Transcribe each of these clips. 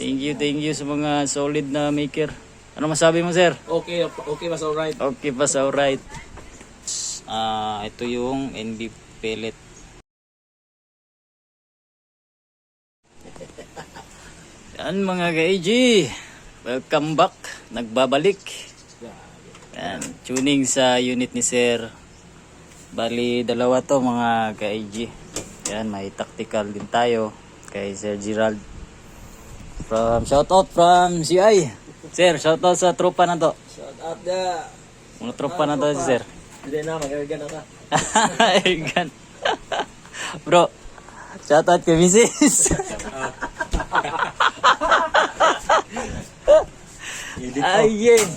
Thank you sa mga solid na maker. Ano masabi mo, sir? Okay, okay, mas alright. Okay pa sa alright. Ito yung NB pellet. Yan mga ka-AG. Welcome back. Nagbabalik. Yan, tuning sa unit ni sir. Bali, dalawa to mga ka-AG. Yan, may tactical din tayo kay Sir Gerald. Shoutout from CI. Sir, shoutout sa tropa na to. Shout out da. Mga tropa na to si sir. Hindi na, mag-argan na ka. Argan. Bro, shoutout kay Mrs. Ayun.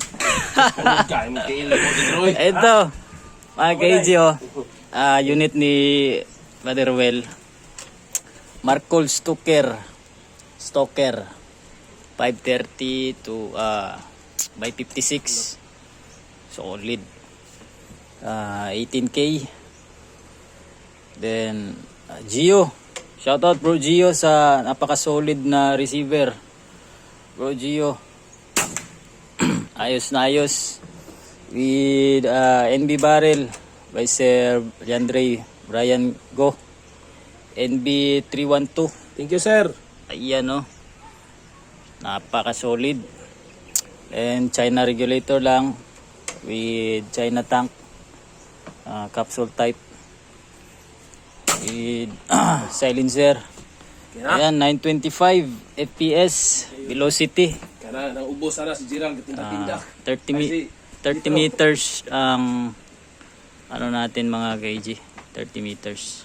Ito, mga ka-AG, unit ni Brother Well. Marcol Stoker 530 to by 56 solid 18k. Then Gio, shout out bro Gio sa napaka solid na receiver bro Gio. Ayos na ayos with NB barrel by Sir Leandre Brian Go NB 312. Thank you, sir. Ayan napaka solid. And China regulator lang with China tank, capsule type with silencer. Ayan, 925 fps velocity. Kana nang ubos sana si Gerald tinda-tinda. 30 meters ang ano natin mga KG, 30 meters.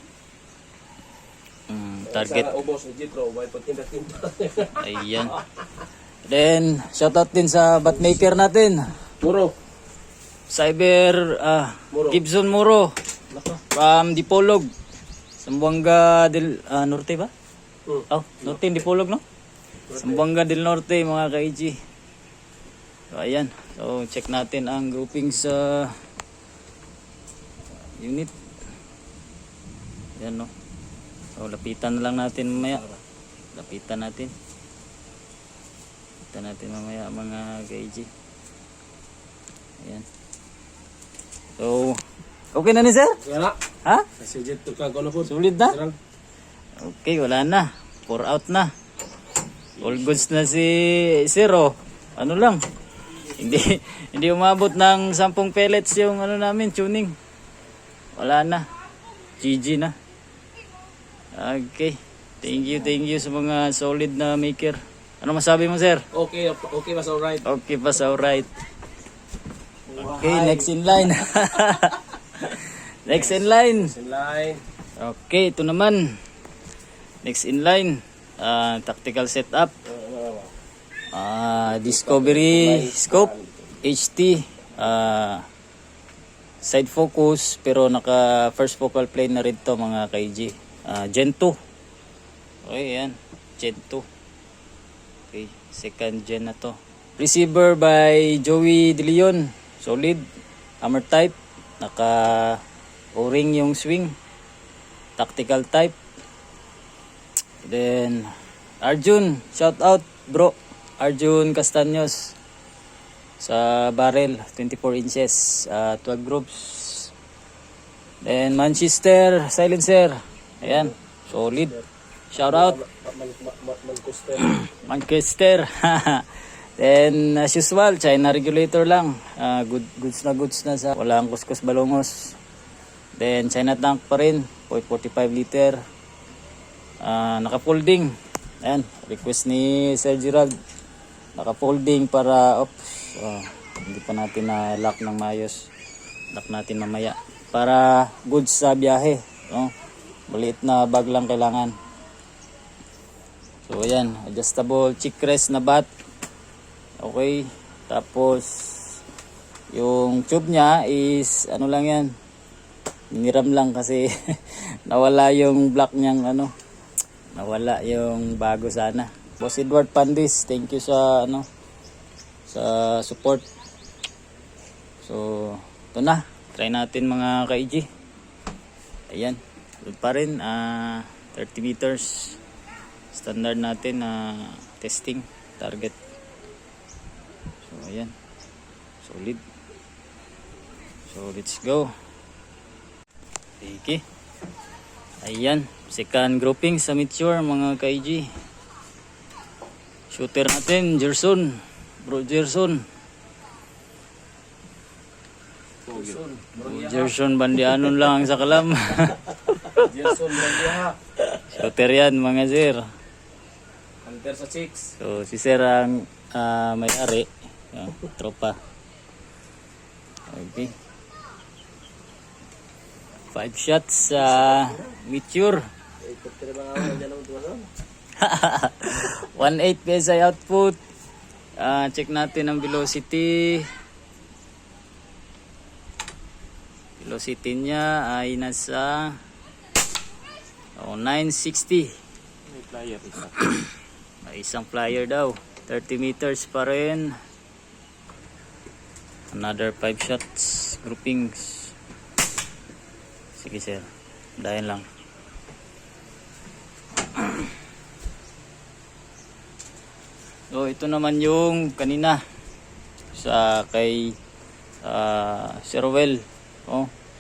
Target. Sana ubos ni Jitro, may pagtinda-tinda. Ayan. Then, shoutout din sa batmaker natin. Muro. Cyber Muro. Gibson Muro from Dipolog. Zamboanga del Norte ba? Oh, Norte Dipolog, no? Zamboanga del Norte mga ka-AG. So, ayan. So, check natin ang grouping sa unit. Ayan, no? So, lapitan na lang natin mamaya. Lapitan natin mamaya mga ka-AG. Ayan. So, okay na ni sir? Wala. Ha? Si Jitro ka kono po. Sulit na? Gerald. Okay, wala na. 4 out na. All goods na si Zero. Ano lang. Hindi umabot ng 10 pellets yung ano namin, tuning. Wala na. GG na. Okay. Thank you sa mga solid na maker. Ano masabi mo, sir? Okay, okay, mas alright. Okay pa sa alright. Okay, next in line. Next in line. In line. Okay, ito naman. Next in line. Tactical setup. Discovery scope HT. Side focus pero naka first focal plane na rin to mga KG. Gen 2. Okay, yan. Gen 2. Okay, second gen na to. Receiver by Joey De Leon. Solid. Hammer type. Naka O-ring yung swing. Tactical type. Then Arjun, shout out bro. Arjun Castaños sa barrel 24 inches, 12 groups. Then Manchester silencer. Ayan, solid. Shout out Manchester. Then as usual, China regulator lang. Goods na sa walang kuskus balongos. Then China tank pa rin, 0.45 liter. Naka-folding. Ayan, request ni Sir Gerald. Naka-folding para hindi pa natin na lock ng mayos. Lock natin mamaya. Para goods sa biyahe. Maliit na bag lang kailangan. So ayan, adjustable chick rest na bat. Okay. Tapos yung tube niya is ano lang yan. Miniram lang kasi nawala yung block niyang nawala yung bago sana. Boss Edward Pandis, thank you sa sa support. So ito na, try natin mga ka-AG. Ayan, good pa rin. 30 meters standard natin. testing target. So ayan, solid. So let's go. Okay. Ayan, second grouping sa Meteor mga ka-IG. Shooter natin, Gerson. Bro Gerson. Gerson Bandianon lang sa kalam. Gerson Bandiaha. Shooter yan mga sir. Hunter sa chicks. So si sir ang may-ari. Tropa. Okay. 5 shots sa Meteor. 1.8 PSI output. Check natin ang velocity. Velocity niya ay nasa 960. May player isa. May isang flyer daw. 30 meters pa rin. Another 5 shots. Groupings. Sige sir. Dayan lang. So ito naman yung kanina sa kay Sir Well,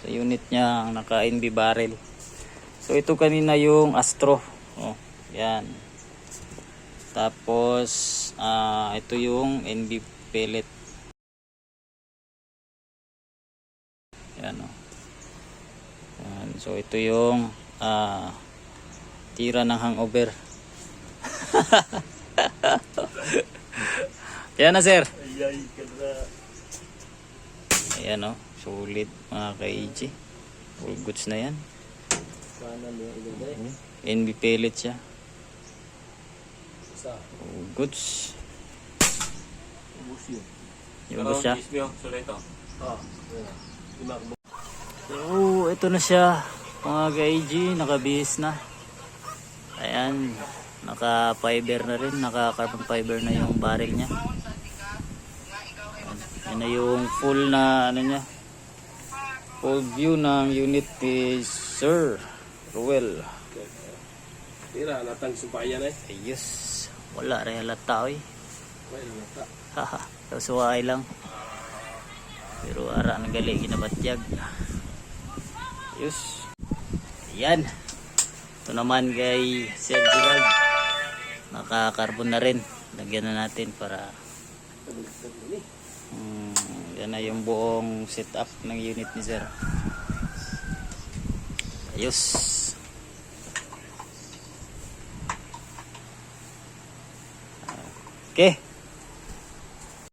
sa unit niya ang naka NB barrel. So ito kanina yung Astro, yan. Tapos ito yung NB pellet, yan. Yan. So ito yung tira ng hangover. Yan na sir. Ayan o, solid mga ka-EG. All goods na yan. NB pellet siya. All goods. Yung ba siya? So ito na siya mga ka-EG. Nakabihis na. Ayan. Naka fiber na rin. Naka carbon fiber na yung barrel niya. Yan na yung full na ano niya, full view ng unit ni Sir Ruel. Tira, natang sumpayan eh. Ayos, wala rin halata eh. Wala nata. Haha, suway lang. Pero ara nang gali ginabatyag. Ayos. Ayan. Ito naman kay Sir Gerald. Naka-carbon na rin. Lagyan na natin para yan na yung buong setup ng unit ni Sir. Ayos. Okay.